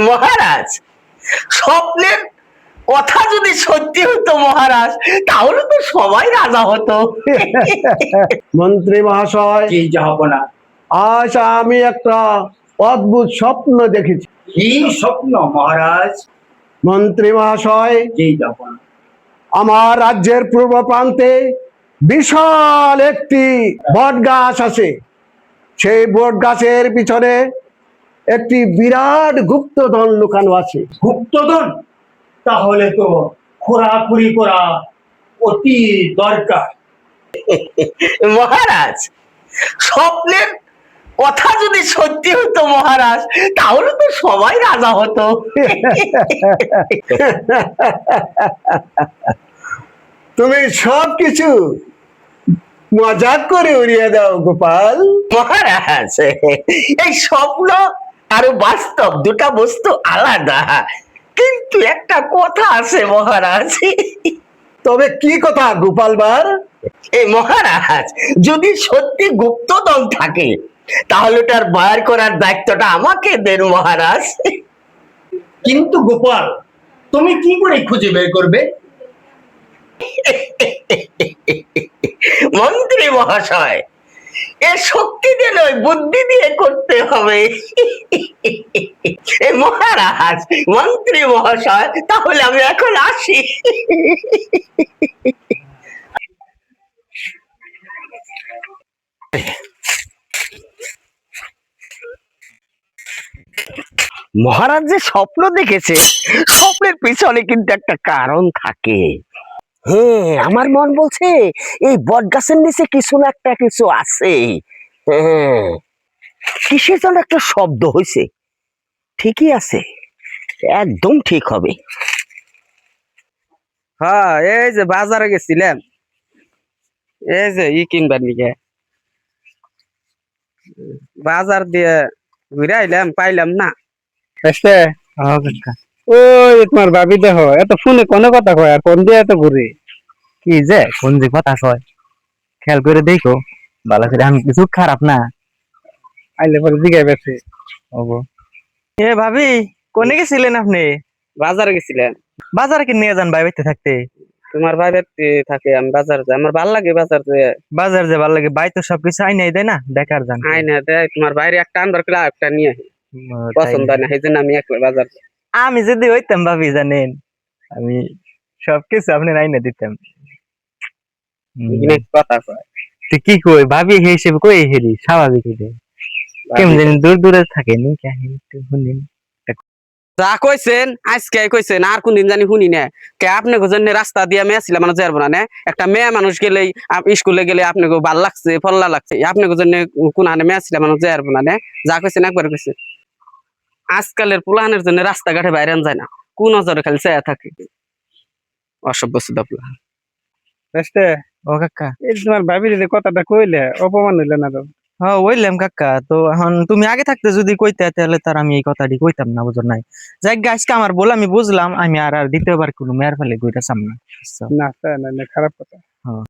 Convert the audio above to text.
মহারাজ, স্বপ্নের কথা যদি সত্যি হতো মহারাজ, তাহলে তো সবাই রাজা হতো। মন্ত্রী মহাশয়, কি জাহাপনা? আজ আমি একটা অদ্ভুত স্বপ্ন দেখেছি। কি স্বপ্ন মহারাজ? মন্ত্রী মহাশয়, কি জাহাপনা? আমার রাজ্যের পূর্ব প্রান্তে বিশাল একটি বট গাছ আছে। সেই বট গাছের পিছনে একটি বিরাট গুপ্তধন লুকানো আছে। গুপ্তধন? তাহলে তো খোরাখুরি করা অতি দরকার। মহারাজ, স্বপ্নের কথা যদি সত্যি হতো মহারাজ, তাহলে তো সবাই রাজা হতো। তুমি সবকিছু মজাক করে উড়িয়ে দাও গোপাল। মহারাজ, এই স্বপ্ন আর বাস্তব দুটা বস্তু আলাদা, কিন্তু একটা কথা আছে মহারাজ। তবে কি কথা গোপাল বার? এই মহারাজ, যদি সত্যি গুপ্তধন থাকে, তাহলে তার বার করার দায়িত্বটা আমাকে দেন মহারাজ। কিন্তু গোপাল, তুমি কি করে খুঁজে বের করবে? মন্ত্রী মহাশয়, এ শক্তি দিয়ে নয়, বুদ্ধি দিয়ে করতে হবে। এ মহারাজ, মন্ত্রী মহাশয়, তাহলে আমি এখন আসি। মহারাজ যে স্বপ্ন দেখেছে, স্বপ্নের পিছনে কিন্তু একটা কারণ থাকে। হ্যাঁ, আমার মন বলছে এই বট গাছের নিচে কিছু না একটা কিছু আছে। হ্যাঁ, কিসের যেন একটা শব্দ হয়েছে। ঠিকই আছে, একদম ঠিক হবে। হ্যাঁ, এই যে বাজারে গেছিলাম, এই যে কিনবার নিকে বাজার দিয়ে ঘুরে আইলাম, পাইলাম না। ওই তোমার ভাবি দেখো, এত ফোনে কোনো কথা কয় আর ফোন দিয়ে এত ঘুরে কি যে কোন যে কথা কয়, খেয়াল করে দেখো ভালো করে। আমি কিছু খারাপ না, আইলে পরে জিগাই বেছে হবো। এ ভাবি, কোনে গেছিলেন আপনি? বাজারে গেছিলাম। বাজারে কি নিয়ে যান ভাই বাইতে থাকতে? তোমার ভাই ব্যক্তি থাকে, আমি বাজার যাই, আমার ভাল লাগে বাজার যেয়ে। বাজার যে ভালো লাগে, বাই তো সবকিছু আইনাই দেয় না, দেখার যান। আই না দেয়, তোমার বাইরে একটা আনবার করে একটা নিয়ে আসি। পছন্দ হয় না, সেই জন্য আমি একবার বাজার যাই। আমি যদি হইতাম ভাবি, জানেন আমি সবকিছু আপনি আইনা দিতাম। এখানে কথা কয়। তুই কি কই ভাবি হে হিসেবে কই হেরি স্বাভাবিক হইলে কেমন জানি দূর দূরে থাকে নি কাহিনী একটু শুনিন। যা কইছেন আজকে কইছেন, আর কোনদিন জানি শুনি না। কে আপনি জন্য রাস্তা দিয়ে মেয়ে ছিল মানে যাবো না, একটা মেয়ে মানুষ গেলেই স্কুলে গেলে আপনাকে ভাল লাগছে, ফল্লা লাগছে, আপনাকে জন্য কোন হানে মেয়ে ছিল মানে যাবো না। যা কইছেন একবার কইছে। আজকালের পুলানের জন্য রাস্তাঘাটে বাইরে যায় না, কোন নজরে খালি চেয়ে থাকে। অসভ্য সুদা পুলা। ও কাকা, এই তোমার ভাবির যে কথাটা কইলে অপমান হইলে না তো? হ্যাঁ ওইলাম কাকা, তো এখন তুমি আগে থাকতে যদি কইতে, তাহলে তার আমি এই কথাটি কইতাম না, বুঝো নাই। যাই আজকে আমার বলে আমি বুঝলাম, আমি আর দ্বিতীয়বার কোনো মেয়ের ফেলে কইতাম না। না খারাপ কথা।